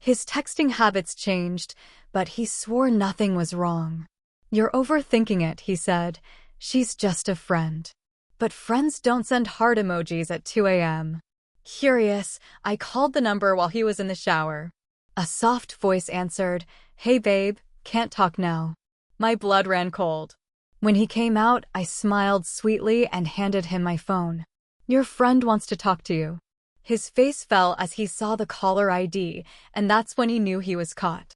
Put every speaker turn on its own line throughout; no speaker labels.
His texting habits changed, but he swore nothing was wrong. "You're overthinking it," he said. "She's just a friend." But friends don't send heart emojis at 2 a.m. Curious, I called the number while he was in the shower. A soft voice answered, "Hey babe, can't talk now." My blood ran cold. When he came out, I smiled sweetly and handed him my phone. "Your friend wants to talk to you." His face fell as he saw the caller ID, and that's when he knew he was caught.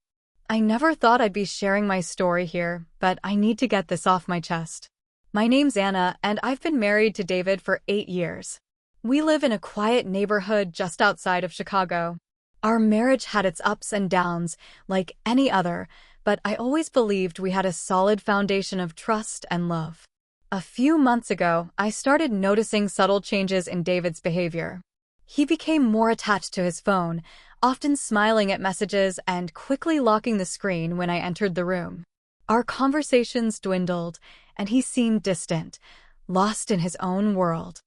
I never thought I'd be sharing my story here, but I need to get this off my chest. My name's Anna, and I've been married to David for 8 years. We live in a quiet neighborhood just outside of Chicago. Our marriage had its ups and downs, like any other, but I always believed we had a solid foundation of trust and love. A few months ago, I started noticing subtle changes in David's behavior. He became more attached to his phone, often smiling at messages and quickly locking the screen when I entered the room. Our conversations dwindled, and he seemed distant, lost in his own world.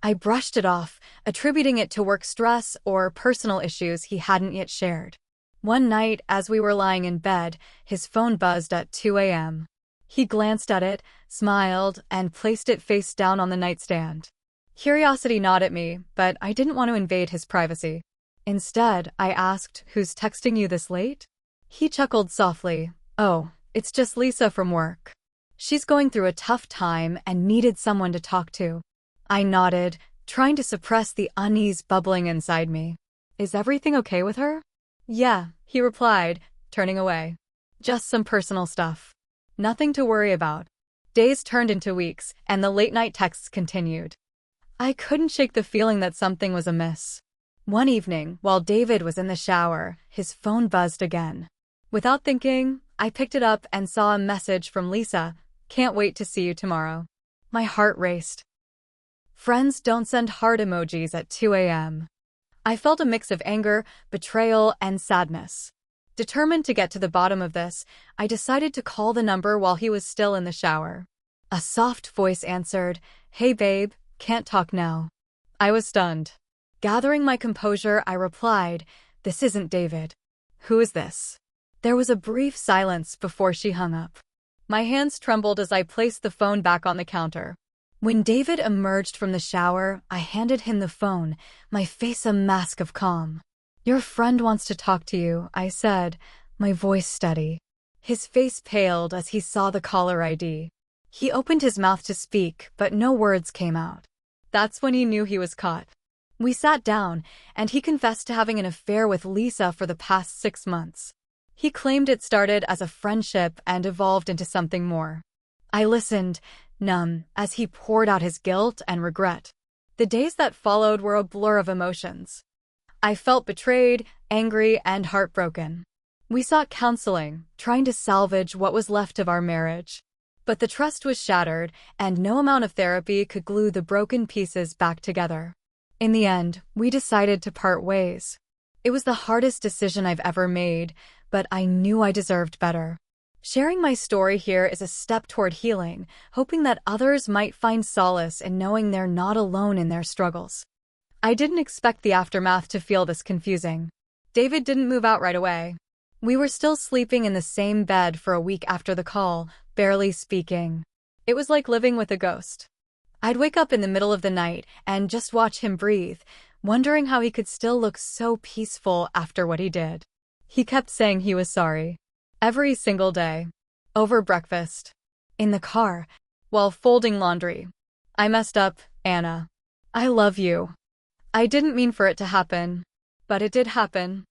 I brushed it off, attributing it to work stress or personal issues he hadn't yet shared. One night, as we were lying in bed, his phone buzzed at 2 a.m. He glanced at it, smiled, and placed it face down on the nightstand. Curiosity gnawed at me, but I didn't want to invade his privacy. Instead, I asked, "Who's texting you this late?" He chuckled softly. "Oh, it's just Lisa from work. She's going through a tough time and needed someone to talk to." I nodded, trying to suppress the unease bubbling inside me. "Is everything okay with her?" "Yeah," he replied, turning away. "Just some personal stuff. Nothing to worry about." Days turned into weeks, and the late-night texts continued. I couldn't shake the feeling that something was amiss. One evening, while David was in the shower, his phone buzzed again. Without thinking, I picked it up and saw a message from Lisa. "Can't wait to see you tomorrow." My heart raced. Friends don't send heart emojis at 2 a.m. I felt a mix of anger, betrayal, and sadness. Determined to get to the bottom of this, I decided to call the number while he was still in the shower. A soft voice answered, "Hey babe, can't talk now." I was stunned. Gathering my composure, I replied, "This isn't David." "Who is this?" There was a brief silence before she hung up. My hands trembled as I placed the phone back on the counter. When David emerged from the shower, I handed him the phone, my face a mask of calm. "Your friend wants to talk to you," I said, my voice steady. His face paled as he saw the caller ID. He opened his mouth to speak, but no words came out. That's when he knew he was caught. We sat down, and he confessed to having an affair with Lisa for the past 6 months. He claimed it started as a friendship and evolved into something more. I listened, numb, as he poured out his guilt and regret. The days that followed were a blur of emotions. I felt betrayed, angry, and heartbroken. We sought counseling, trying to salvage what was left of our marriage. But the trust was shattered, and no amount of therapy could glue the broken pieces back together. In the end, we decided to part ways. It was the hardest decision I've ever made, but I knew I deserved better. Sharing my story here is a step toward healing, hoping that others might find solace in knowing they're not alone in their struggles. I didn't expect the aftermath to feel this confusing. David didn't move out right away. We were still sleeping in the same bed for a week after the call, barely speaking. It was like living with a ghost. I'd wake up in the middle of the night and just watch him breathe, wondering how he could still look so peaceful after what he did. He kept saying he was sorry. Every single day. Over breakfast. In the car. While folding laundry. "I messed up, Anna. I love you. I didn't mean for it to happen. But it did happen."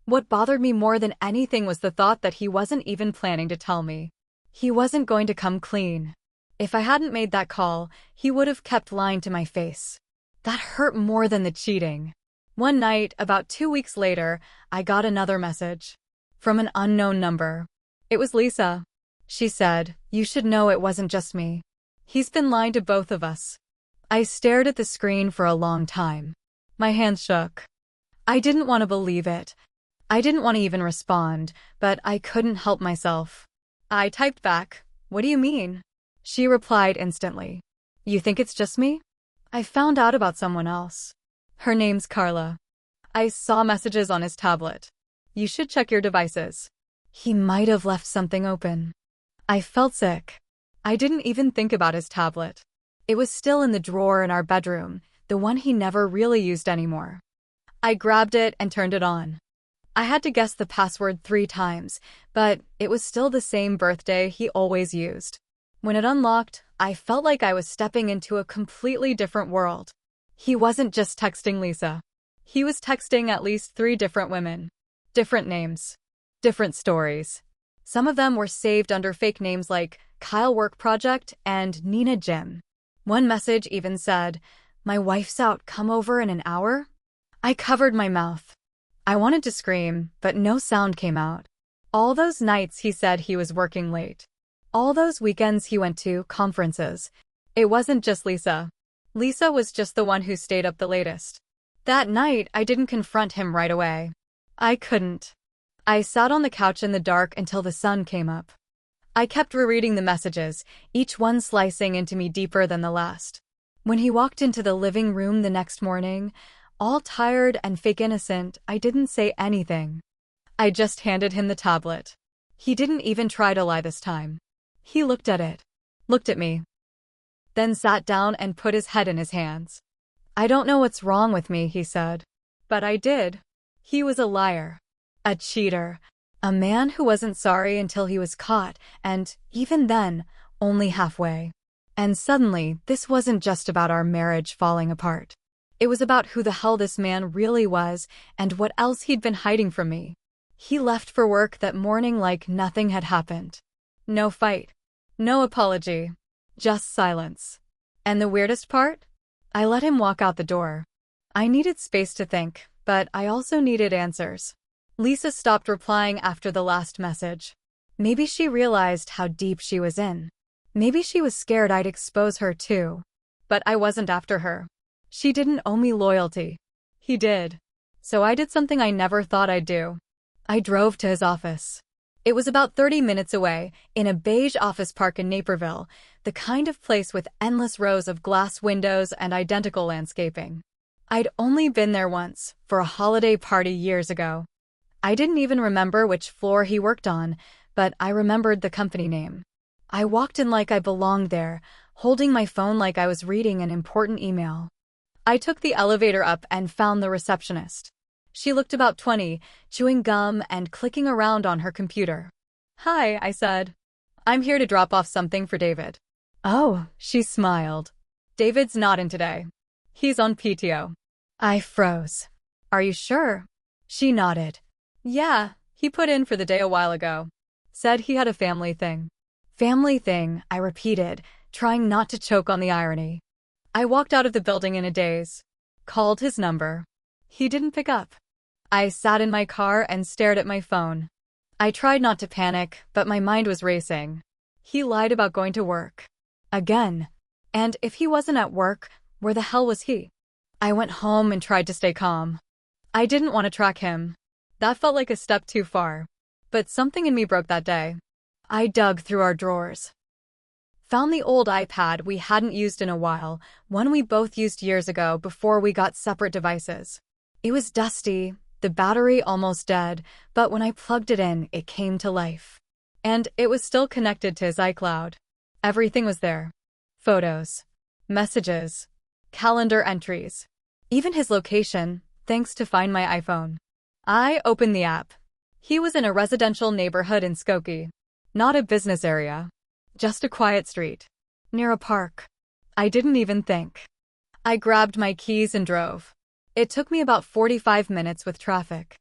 What bothered me more than anything was the thought that he wasn't even planning to tell me. He wasn't going to come clean. If I hadn't made that call, he would have kept lying to my face. That hurt more than the cheating. One night, about 2 weeks later, I got another message. From an unknown number. It was Lisa. She said, "You should know it wasn't just me. He's been lying to both of us." I stared at the screen for a long time. My hands shook. I didn't want to believe it. I didn't want to even respond, but I couldn't help myself. I typed back, "What do you mean?" She replied instantly. "You think it's just me? I found out about someone else. Her name's Carla." I saw messages on his tablet. You should check your devices. He might have left something open. I felt sick. I didn't even think about his tablet. It was still in the drawer in our bedroom, the one he never really used anymore. I grabbed it and turned it on. I had to guess the password 3 times, but it was still the same birthday he always used. When it unlocked, I felt like I was stepping into a completely different world. He wasn't just texting Lisa. He was texting at least 3 different women. Different names. Different stories. Some of them were saved under fake names like Kyle Work Project and Nina Jim. One message even said, "My wife's out, come over in an hour?" I covered my mouth. I wanted to scream, but no sound came out. All those nights he said he was working late. All those weekends he went to conferences. It wasn't just Lisa. Lisa was just the one who stayed up the latest. That night, I didn't confront him right away. I couldn't. I sat on the couch in the dark until the sun came up. I kept rereading the messages, each one slicing into me deeper than the last. When he walked into the living room the next morning, all tired and fake innocent, I didn't say anything. I just handed him the tablet. He didn't even try to lie this time. He looked at it, looked at me, then sat down and put his head in his hands. "I don't know what's wrong with me," he said. But I did. He was a liar. A cheater. A man who wasn't sorry until he was caught, and, even then, only halfway. And suddenly, this wasn't just about our marriage falling apart. It was about who the hell this man really was, and what else he'd been hiding from me. He left for work that morning like nothing had happened. No fight. No apology. Just silence. And the weirdest part? I let him walk out the door. I needed space to think, but I also needed answers. Lisa stopped replying after the last message. Maybe she realized how deep she was in. Maybe she was scared I'd expose her too. But I wasn't after her. She didn't owe me loyalty. He did. So I did something I never thought I'd do. I drove to his office. It was about 30 minutes away, in a beige office park in Naperville, the kind of place with endless rows of glass windows and identical landscaping. I'd only been there once, for a holiday party years ago. I didn't even remember which floor he worked on, but I remembered the company name. I walked in like I belonged there, holding my phone like I was reading an important email. I took the elevator up and found the receptionist. She looked about 20, chewing gum and clicking around on her computer. "Hi," I said. "I'm here to drop off something for David." "Oh," she smiled. "David's not in today. He's on PTO." I froze. "Are you sure?" She nodded. "Yeah, he put in for the day a while ago. Said he had a family thing." "Family thing," I repeated, trying not to choke on the irony. I walked out of the building in a daze. Called his number. He didn't pick up. I sat in my car and stared at my phone. I tried not to panic, but my mind was racing. He lied about going to work. Again. And if he wasn't at work, where the hell was he? I went home and tried to stay calm. I didn't want to track him. That felt like a step too far. But something in me broke that day. I dug through our drawers. Found the old iPad we hadn't used in a while, one we both used years ago before we got separate devices. It was dusty, the battery almost dead, but when I plugged it in, it came to life. And it was still connected to his iCloud. Everything was there. Photos. Messages. Calendar entries. Even his location, thanks to Find My iPhone. I opened the app. He was in a residential neighborhood in Skokie. Not a business area. Just a quiet street. Near a park. I didn't even think. I grabbed my keys and drove. It took me about 45 minutes with traffic.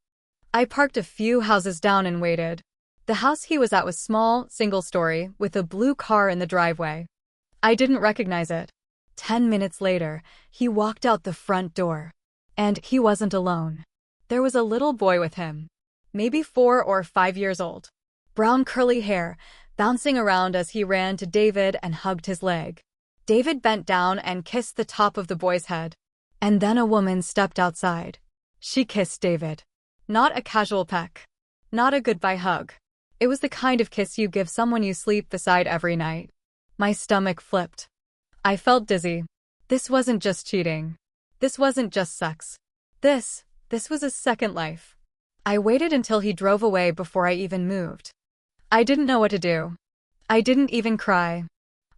I parked a few houses down and waited. The house he was at was small, single-story, with a blue car in the driveway. I didn't recognize it. 10 minutes later, he walked out the front door. And he wasn't alone. There was a little boy with him. Maybe 4 or 5 years old. Brown curly hair, bouncing around as he ran to David and hugged his leg. David bent down and kissed the top of the boy's head. And then a woman stepped outside. She kissed David. Not a casual peck. Not a goodbye hug. It was the kind of kiss you give someone you sleep beside every night. My stomach flipped. I felt dizzy. This wasn't just cheating. This wasn't just sex. This was a second life. I waited until he drove away before I even moved. I didn't know what to do. I didn't even cry.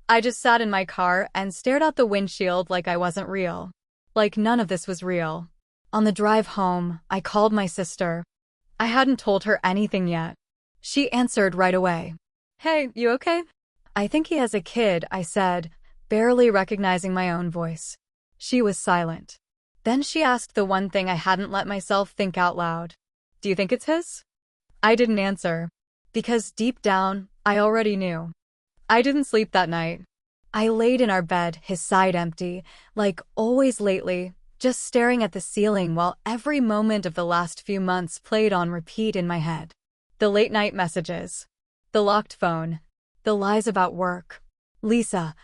I just sat in my car and stared out the windshield like I wasn't real. Like none of this was real. On the drive home, I called my sister. I hadn't told her anything yet. She answered right away. "Hey, you okay?" "I think he has a kid," I said, barely recognizing my own voice. She was silent. Then she asked the one thing I hadn't let myself think out loud. "Do you think it's his?" I didn't answer. Because deep down, I already knew. I didn't sleep that night. I laid in our bed, his side empty, like always lately, just staring at the ceiling while every moment of the last few months played on repeat in my head. The late-night messages. The locked phone. The lies about work. Lisa.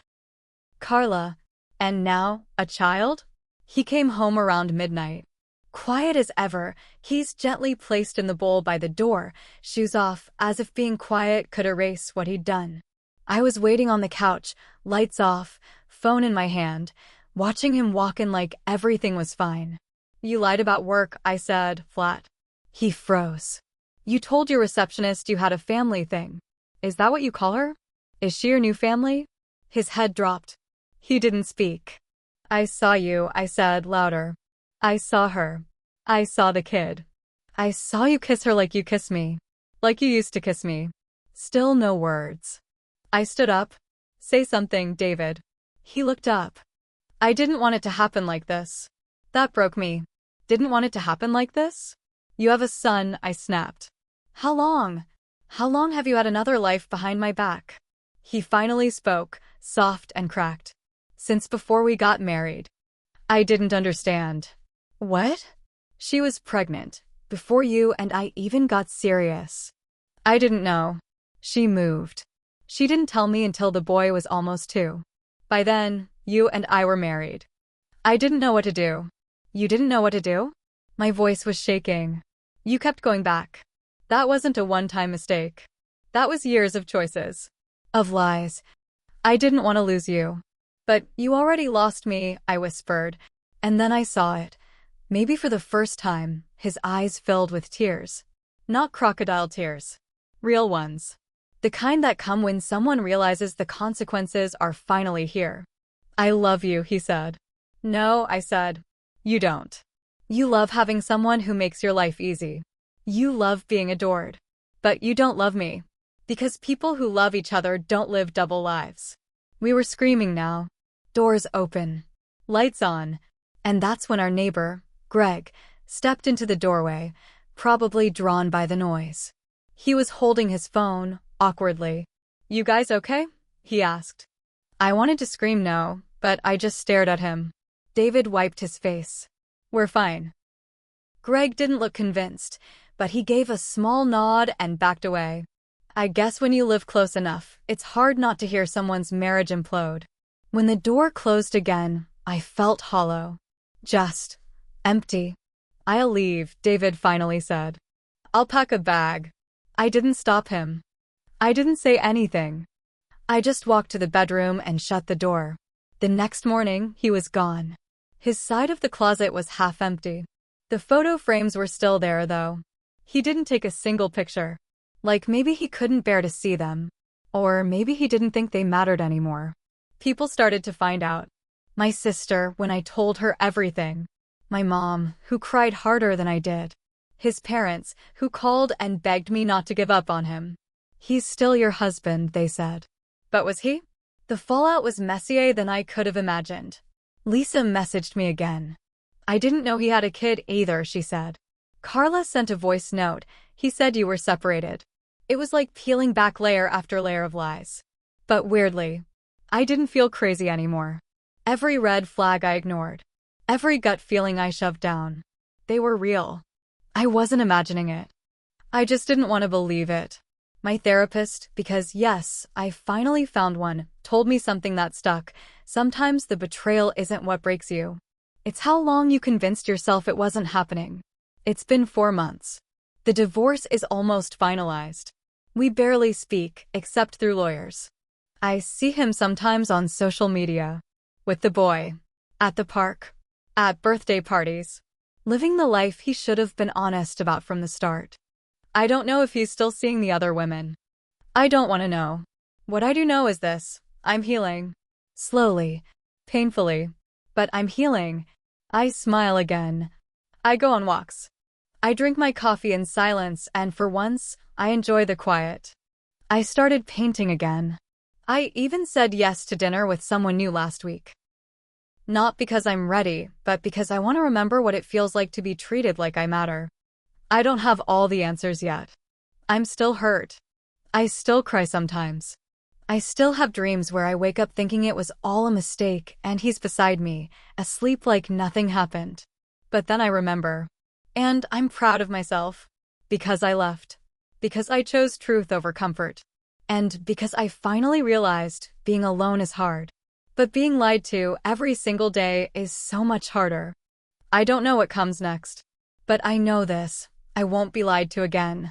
Carla. And now, a child? He came home around midnight. Quiet as ever, keys gently placed in the bowl by the door, shoes off, as if being quiet could erase what he'd done. I was waiting on the couch, lights off, phone in my hand, watching him walk in like everything was fine. "You lied about work," I said, flat. He froze. "You told your receptionist you had a family thing. Is that what you call her? Is she your new family?" His head dropped. He didn't speak. "I saw you," I said, louder. "I saw her. I saw the kid. I saw you kiss her like you kiss me. Like you used to kiss me." Still no words. I stood up. "Say something, David." He looked up. "I didn't want it to happen like this." That broke me. "Didn't want it to happen like this? You have a son," I snapped. "How long? How long have you had another life behind my back?" He finally spoke, soft and cracked. "Since before we got married." I didn't understand. "What?" "She was pregnant, before you and I even got serious." I didn't know. She moved. She didn't tell me until the boy was almost 2. By then, you and I were married. I didn't know what to do. "You didn't know what to do?" My voice was shaking. "You kept going back. That wasn't a one-time mistake. That was years of choices. Of lies. I didn't want to lose you." "But you already lost me," I whispered. And then I saw it. Maybe for the first time, his eyes filled with tears. Not crocodile tears. Real ones. The kind that come when someone realizes the consequences are finally here. "I love you," he said. "No," I said. "You don't. You love having someone who makes your life easy. You love being adored. But you don't love me. Because people who love each other don't live double lives." We were screaming now. Doors open. Lights on. And that's when our neighbor, Greg, stepped into the doorway, probably drawn by the noise. He was holding his phone, awkwardly. "You guys okay?" he asked. I wanted to scream no, but I just stared at him. David wiped his face. "We're fine." Greg didn't look convinced, but he gave a small nod and backed away. I guess when you live close enough, it's hard not to hear someone's marriage implode. When the door closed again, I felt hollow. Just empty. "I'll leave," David finally said. "I'll pack a bag." I didn't stop him. I didn't say anything. I just walked to the bedroom and shut the door. The next morning, he was gone. His side of the closet was half empty. The photo frames were still there, though. He didn't take a single picture. Like maybe he couldn't bear to see them. Or maybe he didn't think they mattered anymore. People started to find out. My sister, when I told her everything. My mom, who cried harder than I did. His parents, who called and begged me not to give up on him. "He's still your husband," they said. But was he? The fallout was messier than I could have imagined. Lisa messaged me again. "I didn't know he had a kid either," she said. "Carla sent a voice note. He said you were separated." It was like peeling back layer after layer of lies. But weirdly, I didn't feel crazy anymore. Every red flag I ignored. Every gut feeling I shoved down. They were real. I wasn't imagining it. I just didn't want to believe it. My therapist, because yes, I finally found one, told me something that stuck. Sometimes the betrayal isn't what breaks you. It's how long you convinced yourself it wasn't happening. It's been 4 months. The divorce is almost finalized. We barely speak, except through lawyers. I see him sometimes on social media. With the boy. At the park. At birthday parties. living the life he should have been honest about from the start. I don't know if he's still seeing the other women. I don't want to know. What I do know is this: I'm healing. Slowly. Painfully. But I'm healing. I smile again. I go on walks. I drink my coffee in silence, and for once, I enjoy the quiet. I started painting again. I even said yes to dinner with someone new last week. Not because I'm ready, but because I want to remember what it feels like to be treated like I matter. I don't have all the answers yet. I'm still hurt. I still cry sometimes. I still have dreams where I wake up thinking it was all a mistake and he's beside me, asleep like nothing happened. But then I remember. And I'm proud of myself. Because I left. Because I chose truth over comfort. And because I finally realized being alone is hard. But being lied to every single day is so much harder. I don't know what comes next. But I know this: I won't be lied to again.